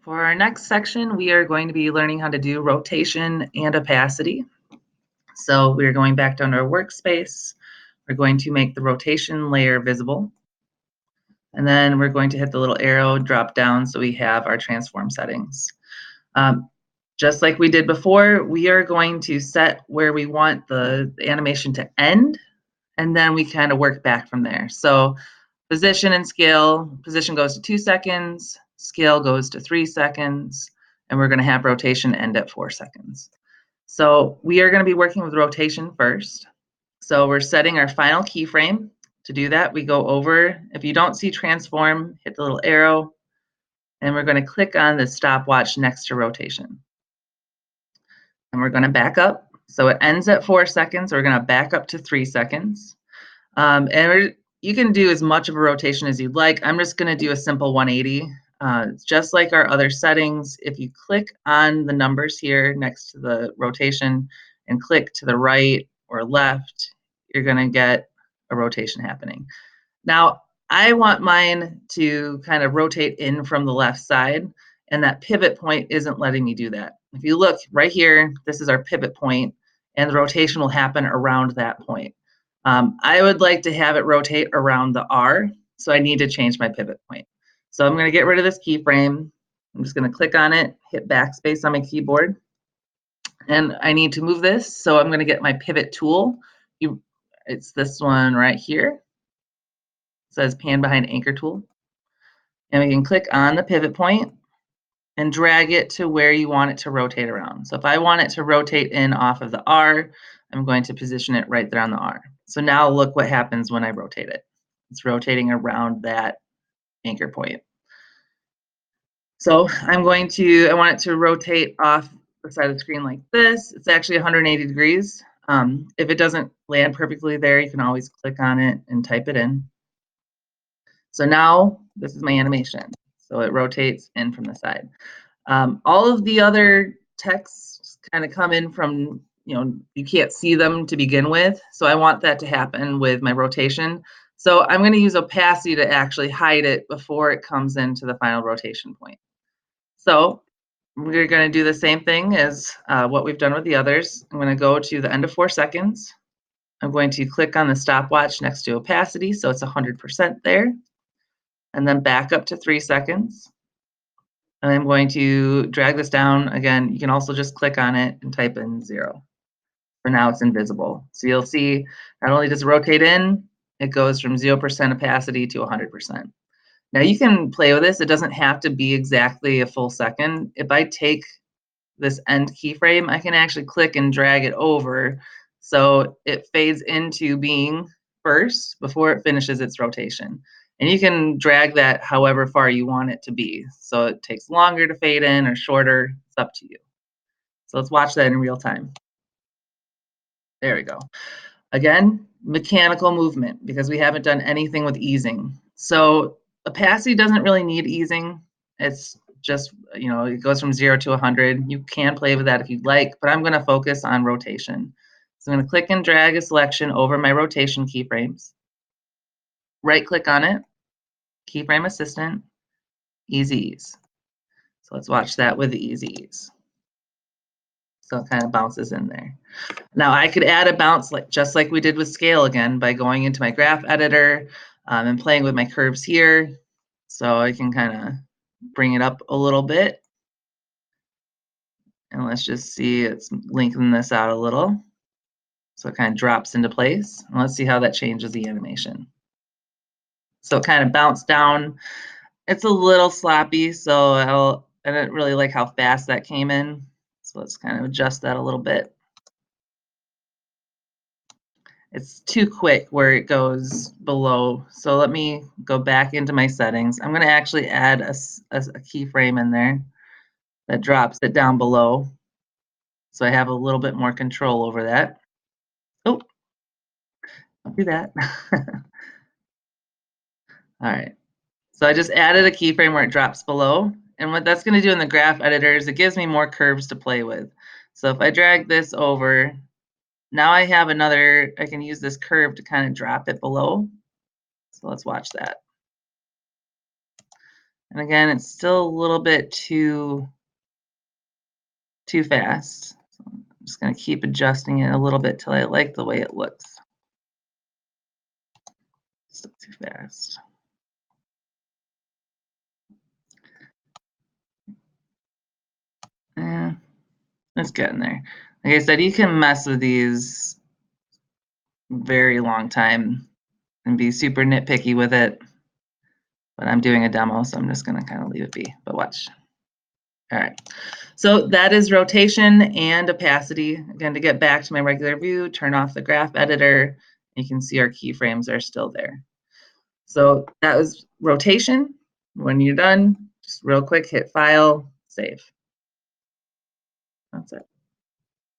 For our next section, we are going to be learning how to do rotation and opacity. So we're going back down to our workspace. We're going to make the rotation layer visible. And then we're going to hit the little arrow drop down so we have our transform settings. Just like we did before, we are going to set where we want the animation to end, and then we kind of work back from there. So position and scale, position goes to 2 seconds, scale goes to 3 seconds, and we're going to have rotation end at 4 seconds. So we are going to be working with rotation first. So we're setting our final keyframe. To do that, we go over, if you don't see transform, hit the little arrow, and we're going to click on the stopwatch next to rotation. And we're going to back up. So it ends at 4 seconds. We're going to back up to 3 seconds. You can do as much of a rotation as you'd like. I'm just going to do a simple 180. Just like our other settings, if you click on the numbers here next to the rotation and click to the right or left, you're going to get a rotation happening. Now, I want mine to kind of rotate in from the left side, and that pivot point isn't letting me do that. If you look right here, this is our pivot point, and the rotation will happen around that point. I would like to have it rotate around the R, so I need to change my pivot point. So I'm going to get rid of this keyframe. I'm just going to click on it, hit backspace on my keyboard, and I need to move this. So I'm going to get my pivot tool. It's this one right here. It says pan behind anchor tool. And we can click on the pivot point and drag it to where you want it to rotate around. So if I want it to rotate in off of the R, I'm going to position it right there on the R. So now look what happens when I rotate it. It's rotating around that anchor point. So I want it to rotate off the side of the screen like this. It's actually 180 degrees. If it doesn't land perfectly there, you can always click on it and type it in. So now this is my animation. So it rotates in from the side. All of the other texts kind of come in from, you can't see them to begin with. So I want that to happen with my rotation. So I'm going to use opacity to actually hide it before it comes into the final rotation point. So we're going to do the same thing as what we've done with the others. I'm going to go to the end of 4 seconds. I'm going to click on the stopwatch next to opacity, so it's 100% there. And then back up to 3 seconds. And I'm going to drag this down. Again, you can also just click on it and type in 0. For now, it's invisible. So you'll see not only does it rotate in, it goes from 0% opacity to 100%. Now you can play with this. It doesn't have to be exactly a full second. If I take this end keyframe, I can actually click and drag it over so it fades into being first before it finishes its rotation. And you can drag that however far you want it to be. So it takes longer to fade in or shorter. It's up to you. So let's watch that in real time. There we go. Again, mechanical movement because we haven't done anything with easing. So opacity doesn't really need easing. It's just, it goes from 0 to 100. You can play with that if you'd like, but I'm going to focus on rotation. So I'm going to click and drag a selection over my rotation keyframes. Right click on it, keyframe assistant, easy ease. So let's watch that with the easy ease. So it kind of bounces in there. Now I could add a bounce just like we did with scale again by going into my graph editor and playing with my curves here. So I can kind of bring it up a little bit. And let's just see, it's lengthening this out a little. So it kind of drops into place. And let's see how that changes the animation. So it kind of bounced down. It's a little sloppy, so I didn't really like how fast that came in. So let's kind of adjust that a little bit. It's too quick where it goes below. So let me go back into my settings. I'm going to actually add a keyframe in there that drops it down below. So I have a little bit more control over that. Oh, don't do that. All right. So I just added a keyframe where it drops below. And what that's going to do in the graph editor is it gives me more curves to play with. So if I drag this over, now I have I can use this curve to kind of drop it below. So let's watch that. And again, it's still a little bit too fast. So I'm just gonna keep adjusting it a little bit till I like the way it looks. Still too fast. Yeah, it's getting there. Like I said, you can mess with these very long time and be super nitpicky with it. But I'm doing a demo, so I'm just gonna kind of leave it be. But watch. All right. So that is rotation and opacity. Again, to get back to my regular view, turn off the graph editor. You can see our keyframes are still there. So that was rotation. When you're done, just real quick, hit File, Save. That's it.